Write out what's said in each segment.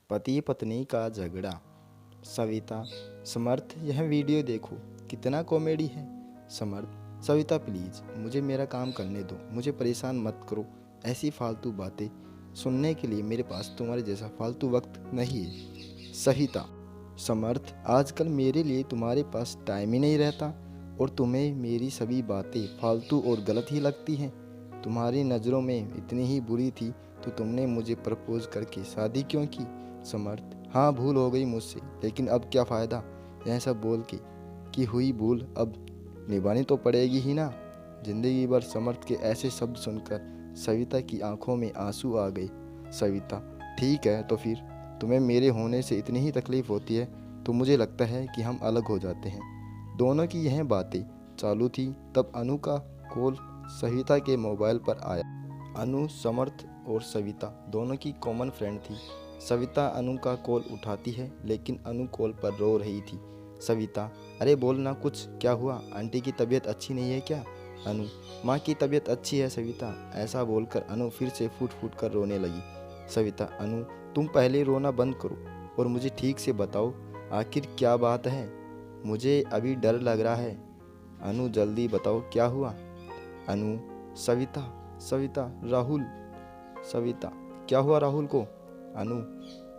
पति पत्नी का झगड़ा। सविता, समर्थ यह वीडियो देखो, कितना कॉमेडी है। समर्थ, सविता प्लीज़ मुझे मेरा काम करने दो, मुझे परेशान मत करो। ऐसी फालतू बातें सुनने के लिए मेरे पास तुम्हारे जैसा फालतू वक्त नहीं है। सविता, समर्थ, आजकल मेरे लिए तुम्हारे पास टाइम ही नहीं रहता और तुम्हें मेरी सभी बातें फालतू और गलत ही लगती हैं। तुम्हारी नज़रों में इतनी ही बुरी थी तो तुमने मुझे प्रपोज करके शादी क्यों की। समर्थ, हाँ भूल हो गई मुझसे, लेकिन अब क्या फ़ायदा यह सब बोल के कि हुई भूल अब निभानी तो पड़ेगी ही ना, जिंदगी भर। समर्थ के ऐसे शब्द सुनकर सविता की आंखों में आंसू आ गए। सविता, ठीक है तो फिर तुम्हें मेरे होने से इतनी ही तकलीफ़ होती है तो मुझे लगता है कि हम अलग हो जाते हैं। दोनों की यह बातें चालू थी तब अनु का कॉल सविता के मोबाइल पर आया। अनु, समर्थ और सविता दोनों की कॉमन फ्रेंड थी। सविता अनु का कॉल उठाती है लेकिन अनु कॉल पर रो रही थी। सविता, अरे बोल ना कुछ, क्या हुआ? आंटी की तबीयत अच्छी नहीं है क्या? अनु, माँ की तबीयत अच्छी है सविता। ऐसा बोलकर अनु फिर से फूट फूट कर रोने लगी। सविता, अनु तुम पहले रोना बंद करो और मुझे ठीक से बताओ आखिर क्या बात है, मुझे अभी डर लग रहा है। अनु जल्दी बताओ क्या हुआ। अनु, सविता, सविता, राहुल। सविता, क्या हुआ राहुल को? अनु,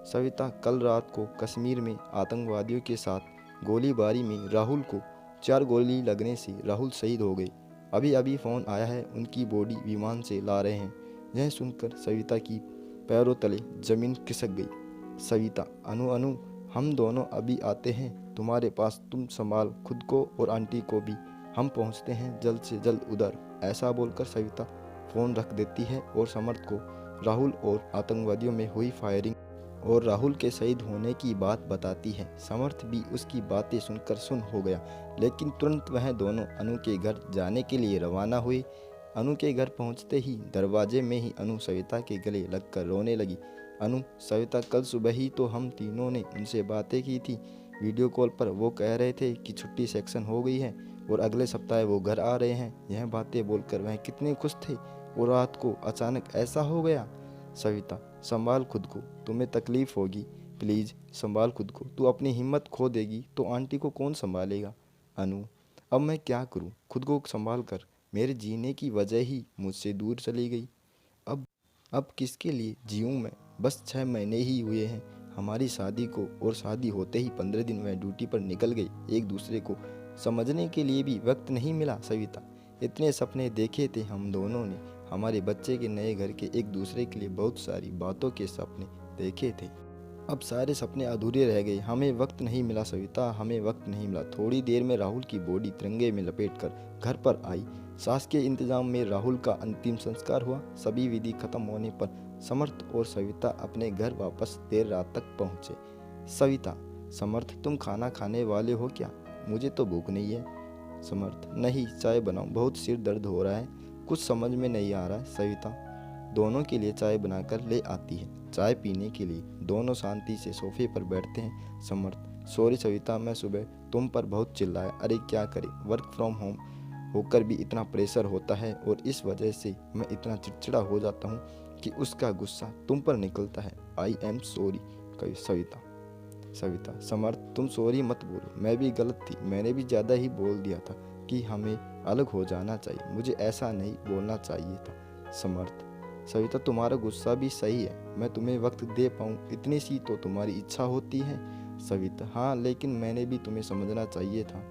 सविता, कल रात को कश्मीर में आतंकवादियों के साथ गोलीबारी में राहुल को 4 गोली लगने से राहुल शहीद हो गए। अभी अभी फ़ोन आया है, उनकी बॉडी विमान से ला रहे हैं। यह सुनकर सविता की पैरों तले जमीन खिसक गई। सविता, अनु अनु हम दोनों अभी आते हैं तुम्हारे पास, तुम संभाल खुद को और आंटी को भी, हम पहुंचते हैं जल्द से जल्द उधर। ऐसा बोलकर सविता फ़ोन रख देती है और समर्थ को राहुल और आतंकवादियों में हुई फायरिंग और राहुल के शहीद होने की बात बताती है। समर्थ भी उसकी बातें सुनकर सुन हो गया, लेकिन तुरंत वह दोनों अनु के घर जाने के लिए रवाना हुए। अनु के घर पहुंचते ही दरवाजे में ही अनु सविता के गले लगकर रोने लगी। अनु, सविता, कल सुबह ही तो हम तीनों ने उनसे बातें की थी वीडियो कॉल पर। वो कह रहे थे कि छुट्टी सेक्शन हो गई है और अगले सप्ताह वो घर आ रहे हैं। यह बातें बोलकर वह कितने खुश थे और रात को अचानक ऐसा हो गया। सविता, संभाल खुद को, तुम्हें तकलीफ़ होगी, प्लीज़ संभाल खुद को। तू अपनी हिम्मत खो देगी तो आंटी को कौन संभालेगा। अनु, अब मैं क्या करूं, खुद को संभाल कर मेरे जीने की वजह ही मुझसे दूर चली गई। अब किसके लिए जीऊँ मैं? बस 6 महीने ही हुए हैं हमारी शादी को और शादी होते ही 15 दिन वह ड्यूटी पर निकल गई। एक दूसरे को समझने के लिए भी वक्त नहीं मिला। सविता, इतने सपने देखे थे हम दोनों ने, हमारे बच्चे के नए घर के, एक दूसरे के लिए बहुत सारी बातों के सपने देखे थे। अब सारे सपने अधूरे रह गए, हमें वक्त नहीं मिला सविता, हमें वक्त नहीं मिला। थोड़ी देर में राहुल की बॉडी तिरंगे में लपेटकर घर पर आई। सास के इंतजाम में राहुल का अंतिम संस्कार हुआ। सभी विधि खत्म होने पर समर्थ और सविता अपने घर वापस देर रात तक पहुंचे। सविता, समर्थ तुम खाना खाने वाले हो क्या? मुझे तो भूख नहीं है। समर्थ, नहीं, चाय बनाओ, बहुत सिर दर्द हो रहा है, कुछ समझ में नहीं आ रहा है। सविता दोनों के लिए चाय बनाकर ले आती है। चाय पीने के लिए दोनों शांति से सोफे पर बैठते हैं। समर्थ, सॉरी सविता, मैं सुबह तुम पर बहुत चिल्लाया। अरे क्या करें, वर्क फ्रॉम होम होकर भी इतना प्रेशर होता है और इस वजह से मैं इतना चिड़चिड़ा हो जाता हूँ कि उसका गुस्सा तुम पर निकलता है। I am sorry. Savita, Savita, Samarth तुम सॉरी मत बोलो, मैं भी गलत थी, मैंने भी ज़्यादा ही बोल दिया था कि हमें अलग हो जाना चाहिए, मुझे ऐसा नहीं बोलना चाहिए था। समर्थ, सविता तुम्हारा गुस्सा भी सही है, मैं तुम्हें वक्त दे पाऊँ इतनी सी तो तुम्हारी इच्छा होती है। सविता, हाँ लेकिन मैंने भी तुम्हें समझना चाहिए था।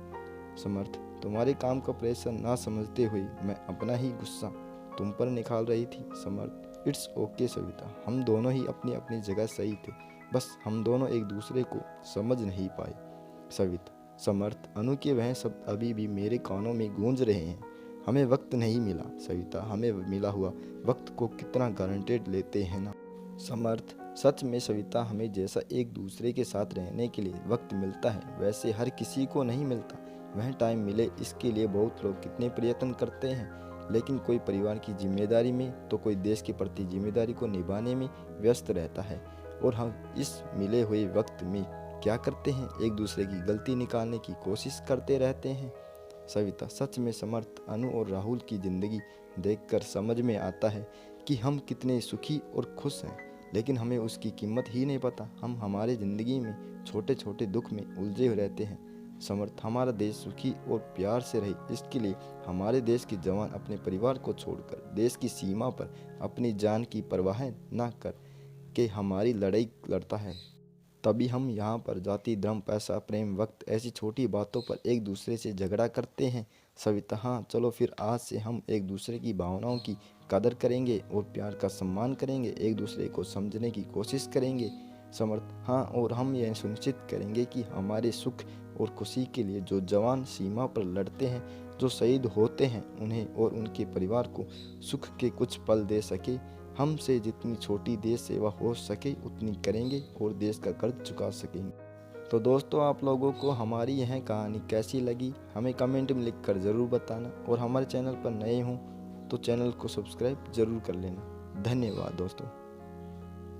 समर्थ, तुम्हारे काम का प्रेशर ना समझते हुए मैं अपना ही गुस्सा तुम पर निकाल रही थी। समर्थ, इट्स ओके सविता, हम दोनों ही अपनी अपनी जगह सही थे, बस हम दोनों एक दूसरे को समझ नहीं पाए। सविता, समर्थ, अनु के वह शब्द अभी भी मेरे कानों में गूंज रहे हैं, हमें वक्त नहीं मिला। सविता, हमें मिला हुआ वक्त को कितना गारंटेड लेते हैं ना। समर्थ, सच में सविता, हमें जैसा एक दूसरे के साथ रहने के लिए वक्त मिलता है वैसे हर किसी को नहीं मिलता। वह टाइम मिले इसके लिए बहुत लोग कितने प्रयत्न करते हैं, लेकिन कोई परिवार की जिम्मेदारी में तो कोई देश के प्रति जिम्मेदारी को निभाने में व्यस्त रहता है और हम इस मिले हुए वक्त में क्या करते हैं, एक दूसरे की गलती निकालने की कोशिश करते रहते हैं। सविता, सच में समर्थ, अनु और राहुल की ज़िंदगी देखकर समझ में आता है कि हम कितने सुखी और खुश हैं। लेकिन हमें उसकी कीमत ही नहीं पता। हम हमारे ज़िंदगी में छोटे छोटे दुख में उलझे रहते हैं। समर्थ, हमारा देश सुखी और प्यार से रहे, इसके लिए हमारे देश के जवान अपने परिवार को छोड़कर देश की सीमा पर अपनी जान की परवाह न कर के हमारी लड़ाई लड़ता है। तभी हम यहाँ पर जाति, धर्म, पैसा, प्रेम, वक्त, ऐसी छोटी बातों पर एक दूसरे से झगड़ा करते हैं। सविता, हाँ चलो फिर आज से हम एक दूसरे की भावनाओं की कदर करेंगे और प्यार का सम्मान करेंगे, एक दूसरे को समझने की कोशिश करेंगे। समर्थ, हाँ, और हम यह सुनिश्चित करेंगे कि हमारे सुख और खुशी के लिए जो जवान सीमा पर लड़ते हैं, जो शहीद होते हैं, उन्हें और उनके परिवार को सुख के कुछ पल दे सके। हमसे जितनी छोटी देश सेवा हो सके उतनी करेंगे और देश का कर्ज चुका सकेंगे। तो दोस्तों, आप लोगों को हमारी यह कहानी कैसी लगी हमें कमेंट में लिखकर ज़रूर बताना, और हमारे चैनल पर नए हों तो चैनल को सब्सक्राइब ज़रूर कर लेना। धन्यवाद दोस्तों।